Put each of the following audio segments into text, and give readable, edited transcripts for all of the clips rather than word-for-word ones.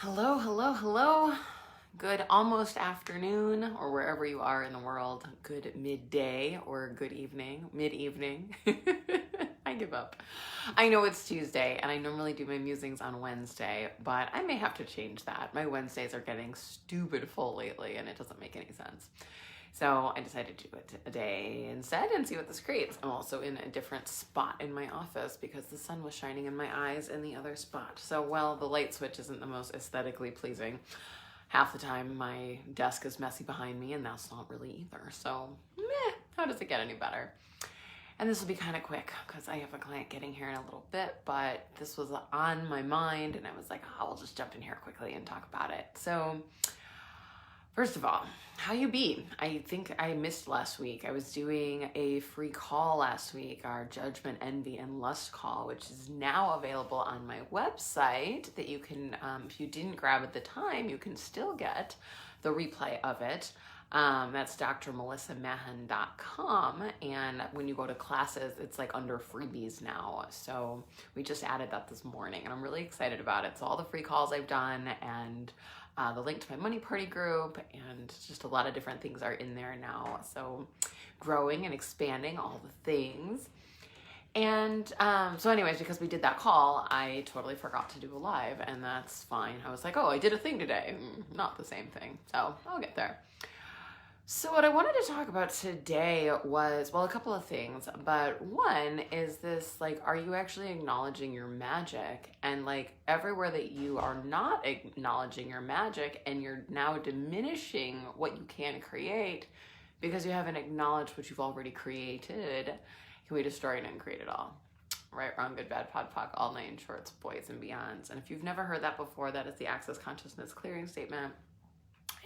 Hello, hello, hello. Good almost afternoon, or wherever you are in the world. Good midday or good evening, mid-evening. I give up. I know it's Tuesday, and I normally do my musings on Wednesday, but I may have to change that. My Wednesdays are getting stupid full lately, and it doesn't make any sense. So I decided to do it a day instead and see what this creates. I'm also in a different spot in my office because the sun was shining in my eyes in the other spot. So while the light switch isn't the most aesthetically pleasing, half the time my desk is messy behind me, and that's not really either. So meh, how does it get any better? And this will be kind of quick because I have a client getting here in a little bit, but this was on my mind and I was like, oh, I'll just jump in here quickly and talk about it. So first of all, how you be? I think I missed last week. I was doing a free call last week, our Judgment, Envy, and Lust call, which is now available on my website that you can, if you didn't grab at the time, you can still get the replay of it. That's drmelissamahan.com. And when you go to classes, it's like under freebies now. So we just added that this morning and I'm really excited about it. So all the free calls I've done and the link to my money party group and just a lot of different things are in there now. So growing and expanding all the things. And so anyways, because we did that call, I totally forgot to do a live, and that's fine. I was like, oh, I did a thing today. Not the same thing. So I'll get there. So what I wanted to talk about today was, well, a couple of things, but one is this, like, are you actually acknowledging your magic? And like everywhere that you are not acknowledging your magic and you're now diminishing what you can create because you haven't acknowledged what you've already created, can we destroy it and create it all? Right, wrong, good, bad, pod, poc, all nine shorts, boys and beyonds. And if you've never heard that before, that is the Access Consciousness Clearing Statement.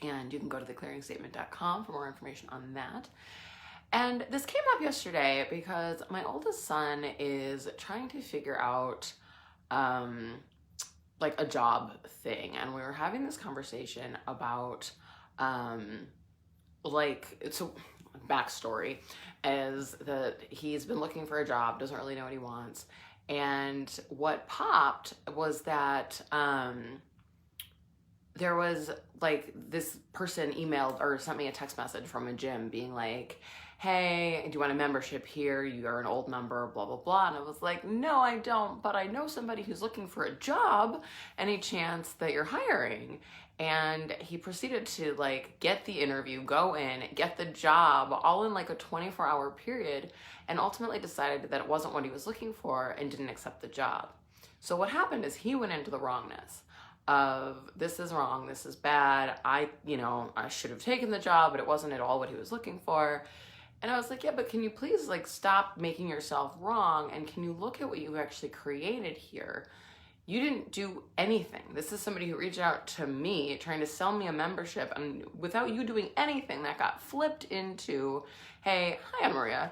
And you can go to theclearingstatement.com for more information on that. And this came up yesterday because my oldest son is trying to figure out like a job thing. And we were having this conversation about so backstory is that he's been looking for a job, doesn't really know what he wants. And what popped was that there was like this person emailed or sent me a text message from a gym being like, hey, do you want a membership here? You are an old member, blah, blah, blah. And I was like, no, I don't, but I know somebody who's looking for a job. Any chance that you're hiring? And he proceeded to like get the interview, go in, get the job, all in like a 24-hour period, and ultimately decided that it wasn't what he was looking for and didn't accept the job. So what happened is he went into the wrongness of this is wrong, this is bad, I should have taken the job, but it wasn't at all what he was looking for. And I was like, yeah, but can you please like stop making yourself wrong, and can you look at what you actually created here? You didn't do anything. This is somebody who reached out to me trying to sell me a membership, and without you doing anything, that got flipped into, hey, hi, Anna Maria,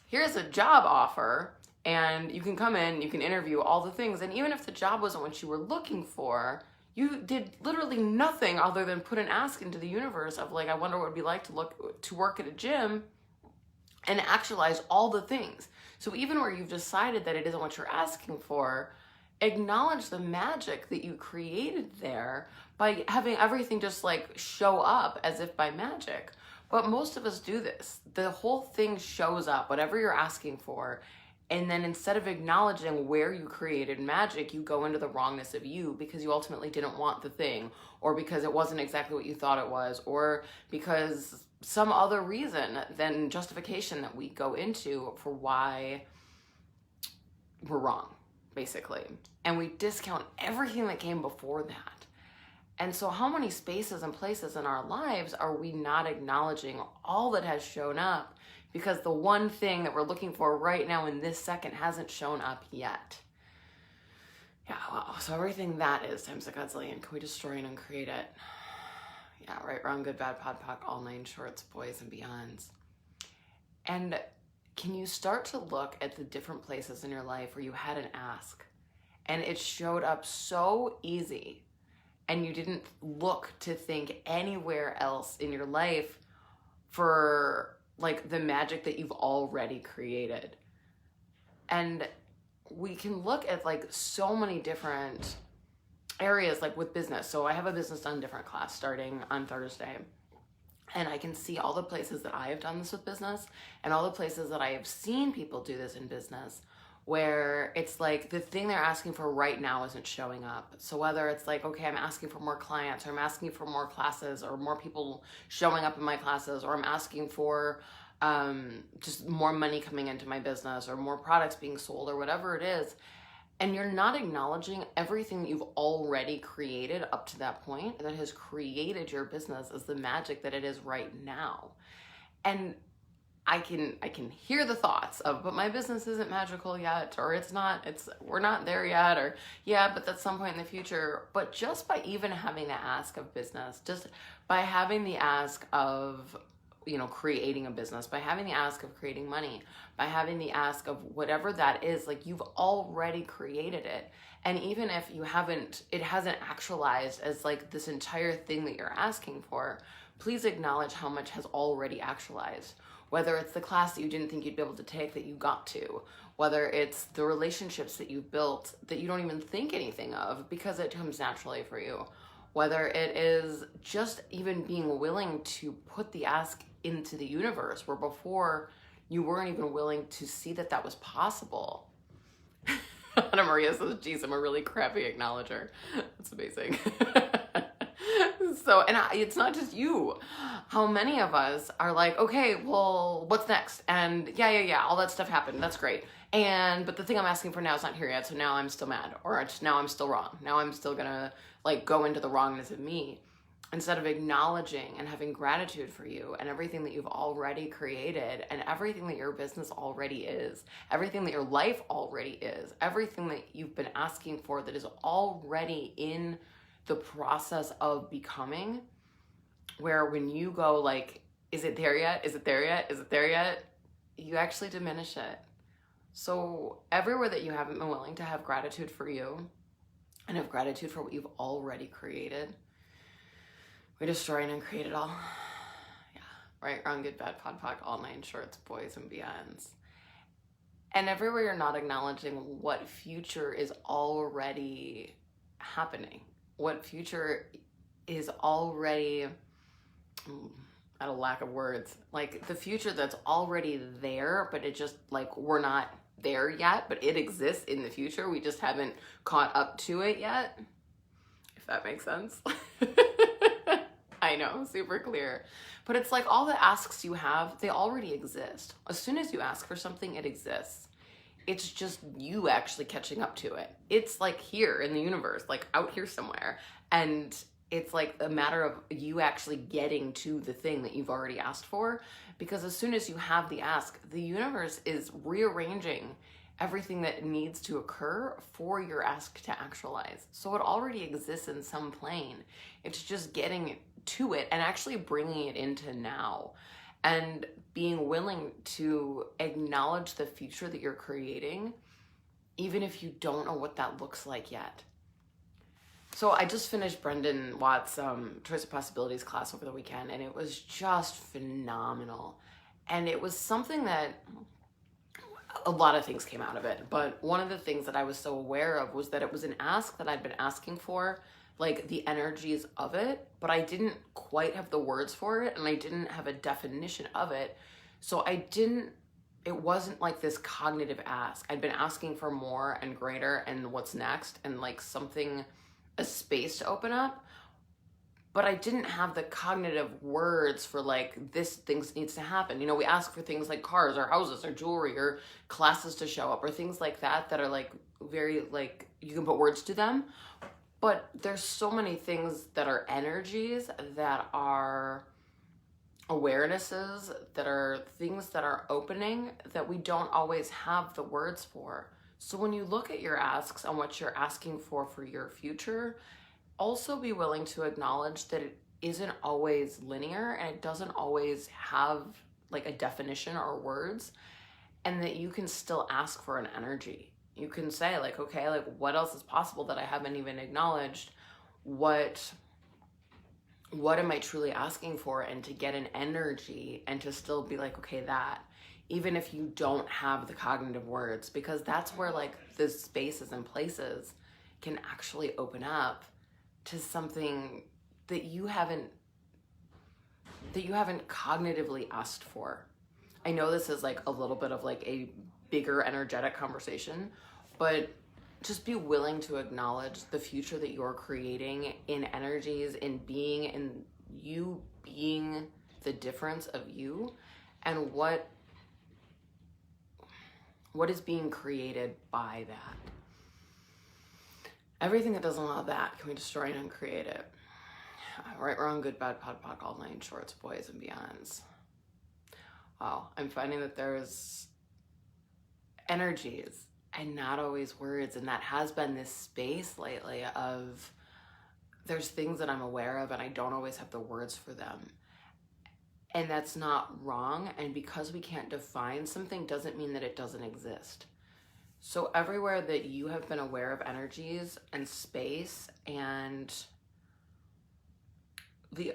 here's a job offer, and you can come in, you can interview, all the things. And even if the job wasn't what you were looking for, you did literally nothing other than put an ask into the universe of like, I wonder what it would be like to work at a gym, and actualize all the things. So even where you've decided that it isn't what you're asking for, acknowledge the magic that you created there by having everything just like show up as if by magic. But most of us do this. The whole thing shows up, whatever you're asking for, and then instead of acknowledging where you created magic, you go into the wrongness of you because you ultimately didn't want the thing, or because it wasn't exactly what you thought it was, or because some other reason than justification that we go into for why we're wrong, basically. And we discount everything that came before that. And so how many spaces and places in our lives are we not acknowledging all that has shown up because the one thing that we're looking for right now in this second hasn't shown up yet? Yeah, wow. So everything that is times a godzillion, can we destroy and uncreate it? Yeah, right, wrong, good, bad, pod, poc, all nine shorts, boys and beyonds. And can you start to look at the different places in your life where you had an ask and it showed up so easy, and you didn't look to think anywhere else in your life for like the magic that you've already created? And we can look at like so many different areas like with business. So I have a business done different class starting on Thursday. And I can see all the places that I have done this with business and all the places that I have seen people do this in business where it's like the thing they're asking for right now isn't showing up. So whether it's like, okay, I'm asking for more clients, or I'm asking for more classes, or more people showing up in my classes, or I'm asking for just more money coming into my business, or more products being sold, or whatever it is, and you're not acknowledging everything that you've already created up to that point that has created your business as the magic that it is right now. And I can hear the thoughts of, but my business isn't magical yet, or we're not there yet, or yeah, but that's some point in the future. But just by even having the ask of business, just by having the ask of, creating a business, by having the ask of creating money, by having the ask of whatever that is, like, you've already created it. And even if it hasn't actualized as like this entire thing that you're asking for, please acknowledge how much has already actualized. Whether it's the class that you didn't think you'd be able to take that you got to, whether it's the relationships that you've built that you don't even think anything of because it comes naturally for you, whether it is just even being willing to put the ask into the universe where before you weren't even willing to see that that was possible. Anna Maria says, geez, I'm a really crappy acknowledger. That's amazing. So, and it's not just you. How many of us are like, okay, well, what's next? And yeah, all that stuff happened. That's great. But the thing I'm asking for now is not here yet. So now I'm still mad, or now I'm still wrong. Now I'm still gonna like go into the wrongness of me, instead of acknowledging and having gratitude for you and everything that you've already created and everything that your business already is, everything that your life already is, everything that you've been asking for that is already in the process of becoming, where when you go like, is it there yet? Is it there yet? Is it there yet? You actually diminish it. So everywhere that you haven't been willing to have gratitude for you and have gratitude for what you've already created, we destroy and uncreate it all. Yeah, right, wrong, good, bad, pod, poc, all nine shorts, boys and beyonds. And everywhere you're not acknowledging what future is already happening, what future is already, at a lack of words, like the future that's already there, but it just like, we're not there yet, but it exists in the future. We just haven't caught up to it yet, if that makes sense. I know, super clear. But it's like all the asks you have, they already exist. As soon as you ask for something, it exists. It's just you actually catching up to it. It's like here in the universe, like out here somewhere. And it's like a matter of you actually getting to the thing that you've already asked for. Because as soon as you have the ask, the universe is rearranging everything that needs to occur for your ask to actualize. So it already exists in some plane. It's just getting to it and actually bringing it into now and being willing to acknowledge the future that you're creating, even if you don't know what that looks like yet. So I just finished Brendan Watt's Choice of Possibilities class over the weekend, and it was just phenomenal. And it was something that a lot of things came out of it, but one of the things that I was so aware of was that it was an ask that I'd been asking for, like the energies of it, but I didn't quite have the words for it, and I didn't have a definition of it. So it wasn't like this cognitive ask. I'd been asking for more and greater and what's next and like something, a space to open up, but I didn't have the cognitive words for like, this thing needs to happen. We ask for things like cars or houses or jewelry or classes to show up or things like that are like very like, you can put words to them. But there's so many things that are energies, that are awarenesses, that are things that are opening that we don't always have the words for. So when you look at your asks and what you're asking for your future, also be willing to acknowledge that it isn't always linear and it doesn't always have like a definition or words, and that you can still ask for an energy. You can say like, okay, like what else is possible that I haven't even acknowledged? What am I truly asking for? And to get an energy and to still be like, okay, that, even if you don't have the cognitive words, because that's where like the spaces and places can actually open up to something that you haven't cognitively asked for. I know this is like a little bit of like a bigger energetic conversation, but just be willing to acknowledge the future that you're creating in energies, in being, in you being the difference of you, and what is being created by that. Everything that doesn't allow that, can we destroy and uncreate it? Right, wrong, good, bad, pod, poc, all nine shorts, boys and beyonds. Wow, I'm finding that there's energies and not always words, and that has been this space lately of there's things that I'm aware of and I don't always have the words for them. And that's not wrong, and because we can't define something doesn't mean that it doesn't exist. So everywhere that you have been aware of energies and space and the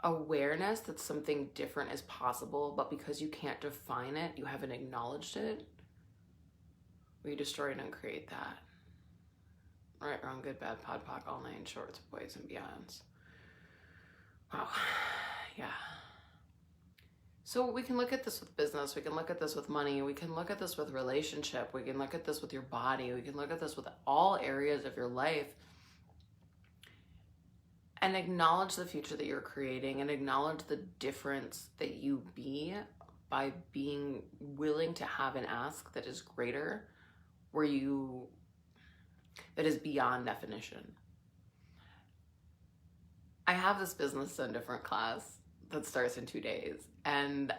awareness that something different is possible, but because you can't define it, you haven't acknowledged it, we destroy and uncreate that. Right, wrong, good, bad, pod, poc, all nine shorts, boys and beyonds. Wow, yeah. So we can look at this with business, we can look at this with money, we can look at this with relationship, we can look at this with your body, we can look at this with all areas of your life, and acknowledge the future that you're creating and acknowledge the difference that you be by being willing to have an ask that is greater, that is beyond definition. I have this business done different class that starts in 2 days, and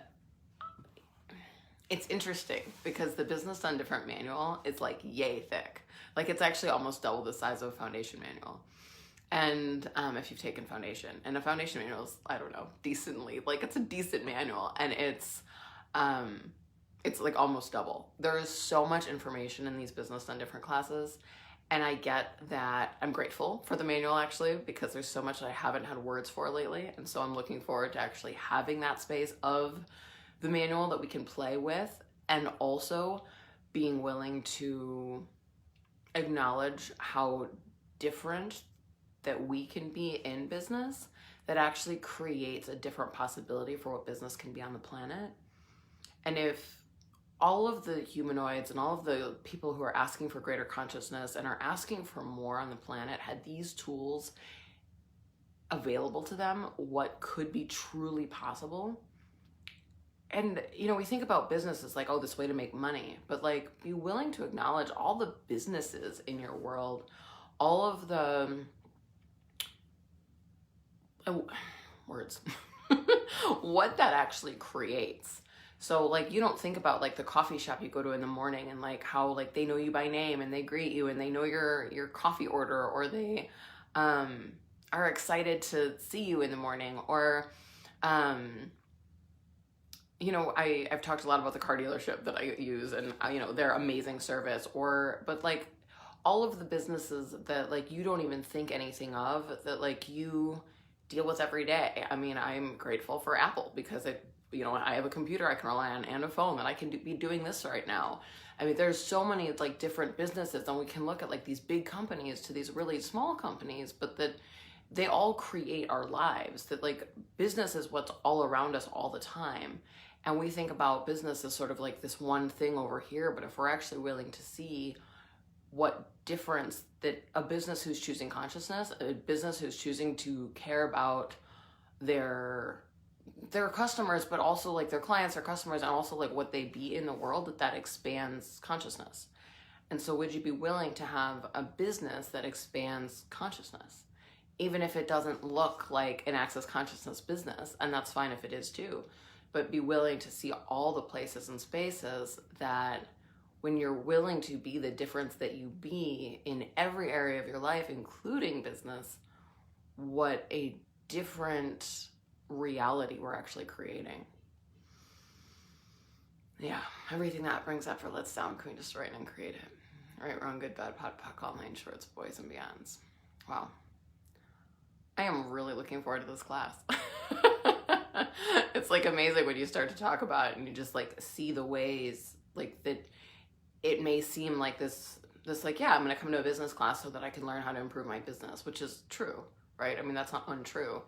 it's interesting because the business done different manual is like yay thick. Like it's actually almost double the size of a foundation manual. And if you've taken foundation, and a foundation manual is, I don't know, decently, like it's a decent manual, and it's like almost double. There is so much information in these business done different classes. And I get that. I'm grateful for the manual actually, because there's so much that I haven't had words for lately. And so I'm looking forward to actually having that space of the manual that we can play with, and also being willing to acknowledge how different that we can be in business that actually creates a different possibility for what business can be on the planet. And if all of the humanoids and all of the people who are asking for greater consciousness and are asking for more on the planet had these tools available to them, what could be truly possible? And, you know, we think about business as like, oh, this way to make money, but like be willing to acknowledge all the businesses in your world, all of the words, what that actually creates. So like, you don't think about like the coffee shop you go to in the morning and like how like they know you by name and they greet you and they know your coffee order, or they are excited to see you in the morning, or you know, I've talked a lot about the car dealership that I use, and you know, their amazing service, but like all of the businesses that like you don't even think anything of, that like you deal with every day. I mean, I'm grateful for Apple because you know, I have a computer I can rely on and a phone that I can be doing this right now. I mean, there's so many like different businesses, and we can look at like these big companies to these really small companies, but that they all create our lives. That like business is what's all around us all the time. And we think about business as sort of like this one thing over here, but if we're actually willing to see what difference that a business who's choosing consciousness, a business who's choosing to care about their customers, but also like their clients, their customers, and also like what they be in the world, that expands consciousness. And so would you be willing to have a business that expands consciousness, even if it doesn't look like an access consciousness business? And that's fine if it is too, but be willing to see all the places and spaces that when you're willing to be the difference that you be in every area of your life, including business, what a different reality we're actually creating. Yeah, everything that brings up for Let's Down, can we destroy it and create it? Right, wrong, good, bad, pod, poc, all nine shorts, boys and beyonds. Wow. I am really looking forward to this class. It's like amazing when you start to talk about it and you just like see the ways like that it may seem like this this like, yeah, I'm going to come to a business class so that I can learn how to improve my business, which is true, right? I mean, that's not untrue.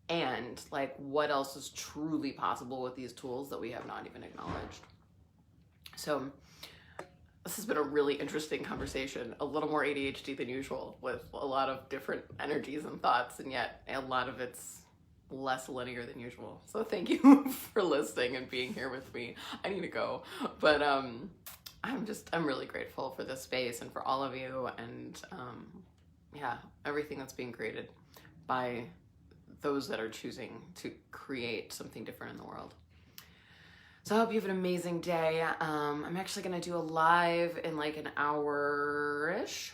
And like, what else is truly possible with these tools that we have not even acknowledged? So this has been a really interesting conversation, a little more ADHD than usual, with a lot of different energies and thoughts, and yet a lot of it's less linear than usual. So thank you for listening and being here with me. I need to go, but I'm really grateful for this space and for all of you, and yeah, everything that's being created by those that are choosing to create something different in the world. So I hope you have an amazing day. I'm actually going to do a live in like an hour-ish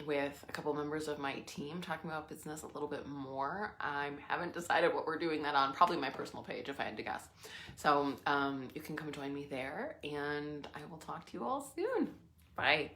with a couple members of my team talking about business a little bit more. I haven't decided what we're doing that on, probably my personal page if I had to guess. So you can come join me there, and I will talk to you all soon. Bye.